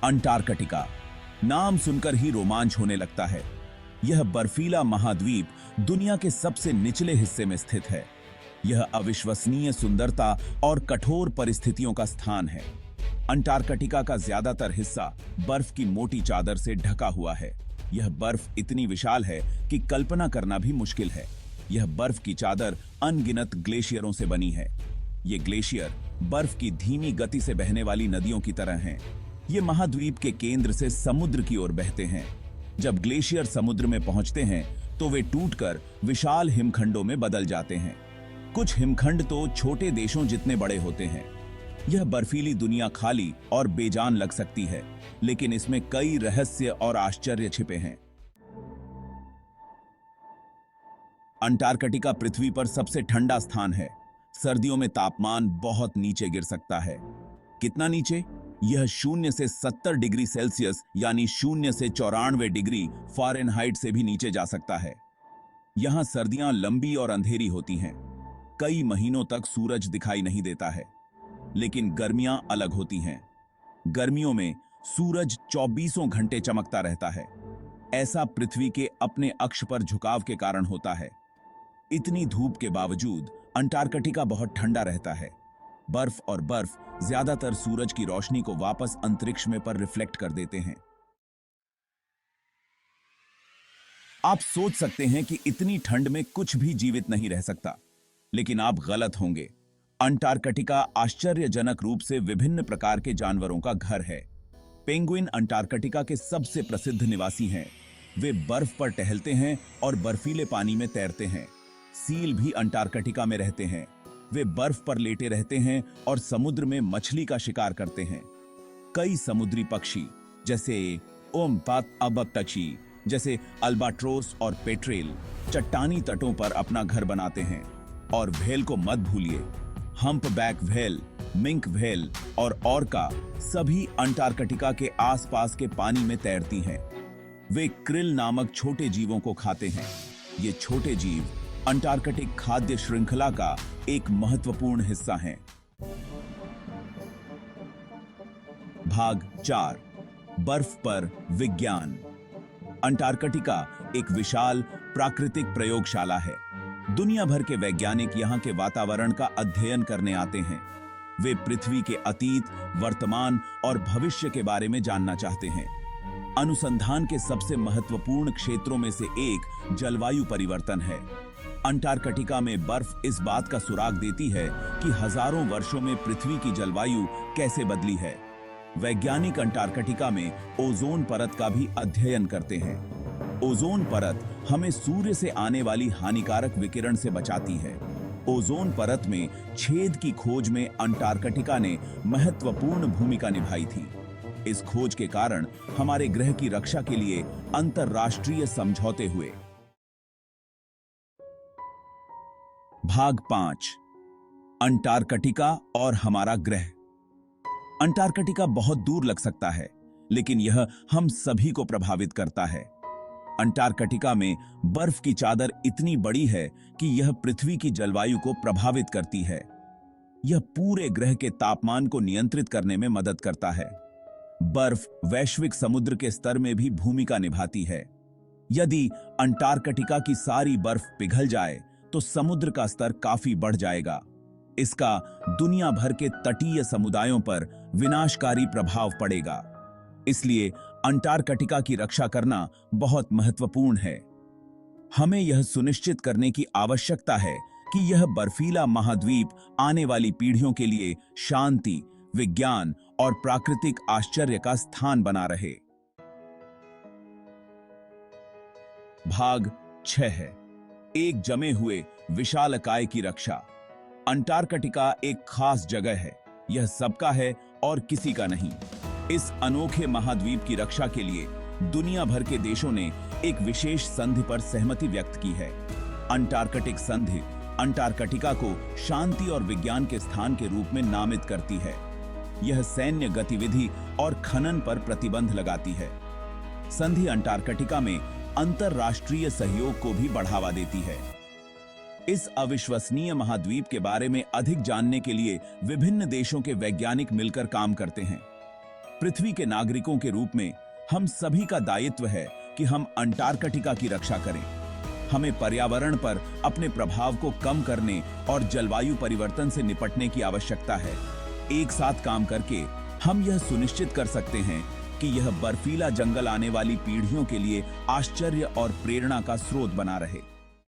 Antarctica नाम सुनकर ही रोमांच होने लगता है। यह बर्फीला महाद्वीप दुनिया के सबसे निचले हिस्से में स्थित है। यह अविश्वसनीय सुंदरता और कठोर परिस्थितियों का स्थान है। अंटार्कटिका का ज्यादातर हिस्सा बर्फ की मोटी चादर से ढका हुआ है। यह बर्फ इतनी विशाल है कि कल्पना करना भी मुश्किल है। यह बर्फ की चादर अनगिनत ग्लेशियरों से बनी है। ये ग्लेशियर बर्फ की धीमी गति से बहने वाली नदियों की तरह हैं। ये महाद्वीप के केंद्र से समुद्र की ओर बहते हैं। जब ग्लेशियर समुद्र में पहुंचते हैं तो वे टूटकर विशाल हिमखंडों में बदल जाते हैं। कुछ हिमखंड तो छोटे देशों जितने बड़े होते हैं। यह बर्फीली दुनिया खाली और बेजान लग सकती है, लेकिन इसमें कई रहस्य और आश्चर्य छिपे हैं। अंटार्कटिका पृथ्वी पर सबसे ठंडा स्थान है। सर्दियों में तापमान बहुत नीचे गिर सकता है। कितना नीचे? यह 0 से 70 डिग्री सेल्सियस यानी 0 से 94 डिग्री फ़ारेनहाइट से भी नीचे जा सकता है। यहां सर्दियां लंबी और अंधेरी होती हैं। कई महीनों तक सूरज दिखाई नहीं देता है। लेकिन गर्मियां अलग होती हैं। गर्मियों में सूरज 24 घंटे चमकता रहता है। ऐसा पृथ्वी के अपने अक्ष पर झुकाव के कारण होता है। इतनी धूप के बावजूद अंटार्कटिका बहुत ठंडा रहता है। बर्फ और बर्फ ज्यादातर सूरज की रोशनी को वापस अंतरिक्ष में पर रिफ्लेक्ट कर देते हैं। आप सोच सकते हैं कि इतनी ठंड में कुछ भी जीवित नहीं रह सकता, लेकिन आप गलत होंगे। अंटार्कटिका आश्चर्यजनक रूप से विभिन्न प्रकार के जानवरों का घर है। पेंगुइन अंटार्कटिका के सबसे प्रसिद्ध निवासी हैं। वे बर्फ पर टहलते हैं और बर्फीले पानी में तैरते हैं। सील भी अंटार्कटिका में रहते हैं। वे बर्फ पर लेटे रहते हैं और समुद्र में मछली का शिकार करते हैं। कई समुद्री पक्षी जैसे ओम्पात-अबकटची जैसे अल्बाट्रोस और पेट्रेल चट्टानी तटों पर अपना घर बनाते हैं। और व्हेल को मत भूलिए। हम्पबैक व्हेल, मिंक व्हेल और ऑर्का सभी अंटार्कटिका के आसपास के पानी में तैरती हैं। वे क्रिल नामक छोटे जीवों को खाते हैं। ये छोटे जीव अंटार्कटिक खाद्य श्रृंखला का एक महत्वपूर्ण हिस्सा हैं। भाग 4 बर्फ पर विज्ञान। अंटार्कटिका एक विशाल प्राकृतिक प्रयोगशाला है। दुनिया भर के वैज्ञानिक यहां के वातावरण का अध्ययन करने आते हैं। वे पृथ्वी के अतीत, वर्तमान और भविष्य के बारे में जानना चाहते हैं। अनुसंधान के सबसे महत्वपूर्ण क्षेत्रों में से एक जलवायु परिवर्तन है। अंटार्कटिका में बर्फ इस बात का सुराग देती है कि हजारों वर्षों में पृथ्वी की जलवायु कैसे बदली है। वैज्ञानिक अंटार्कटिका में ओजोन परत का भी अध्ययन करते हैं। ओजोन परत हमें सूर्य से आने वाली हानिकारक विकिरण से बचाती है। ओजोन परत में छेद की खोज में अंटार्कटिका ने महत्वपूर्ण भूमिका निभाई थी। इस खोज के कारण हमारे ग्रह की रक्षा के लिए अंतरराष्ट्रीय समझौते हुए। भाग 5 अंटार्कटिका और हमारा ग्रह। अंटार्कटिका बहुत दूर लग सकता है, लेकिन यह हम सभी को प्रभावित करता है। अंटार्कटिका में बर्फ की चादर इतनी बड़ी है कि यह पृथ्वी की जलवायु को प्रभावित करती है। यह पूरे ग्रह के तापमान को नियंत्रित करने में मदद करता है। बर्फ वैश्विक समुद्र के स्तर में भी भूमिका निभाती है। यदि अंटार्कटिका की सारी बर्फ पिघल जाए तो समुद्र का स्तर काफी बढ़ जाएगा। इसका दुनिया भर के तटीय समुदायों पर विनाशकारी प्रभाव पड़ेगा। इसलिए अंटार्कटिका की रक्षा करना बहुत महत्वपूर्ण है। हमें यह सुनिश्चित करने की आवश्यकता है कि यह बर्फीला महाद्वीप आने वाली पीढ़ियों के लिए शांति, विज्ञान और प्राकृतिक आश्चर्य का स्थान बना रहे। भाग 6 है एक जमे हुए विशालकाय की रक्षा। अंटार्कटिका एक खास जगह है। यह सबका है और किसी का नहीं। इस अनोखे महाद्वीप की रक्षा के लिए दुनिया भर के देशों ने एक विशेष संधि पर सहमति व्यक्त की है। अंटार्कटिक संधि अंटार्कटिका को शांति और विज्ञान के स्थान के रूप में नामित करती है। यह सैन्य गतिविधि और खनन पर प्रतिबंध लगाती है। संधि अंटार्कटिका में अंतरराष्ट्रीय सहयोग को भी बढ़ावा देती है। इस अविश्वसनीय महाद्वीप के बारे में अधिक जानने के लिए विभिन्न देशों के वैज्ञानिक मिलकर काम करते हैं। पृथ्वी के नागरिकों के रूप में हम सभी का दायित्व है कि हम अंटार्कटिका की रक्षा करें। हमें पर्यावरण पर अपने प्रभाव को कम करने और जलवायु परिवर्तन से निपटने की आवश्यकता है। एक साथ काम करके हम यह सुनिश्चित कर सकते हैं कि यह बर्फीला जंगल आने वाली पीढ़ियों के लिए आश्चर्य और प्रेरणा का स्रोत बना रहे।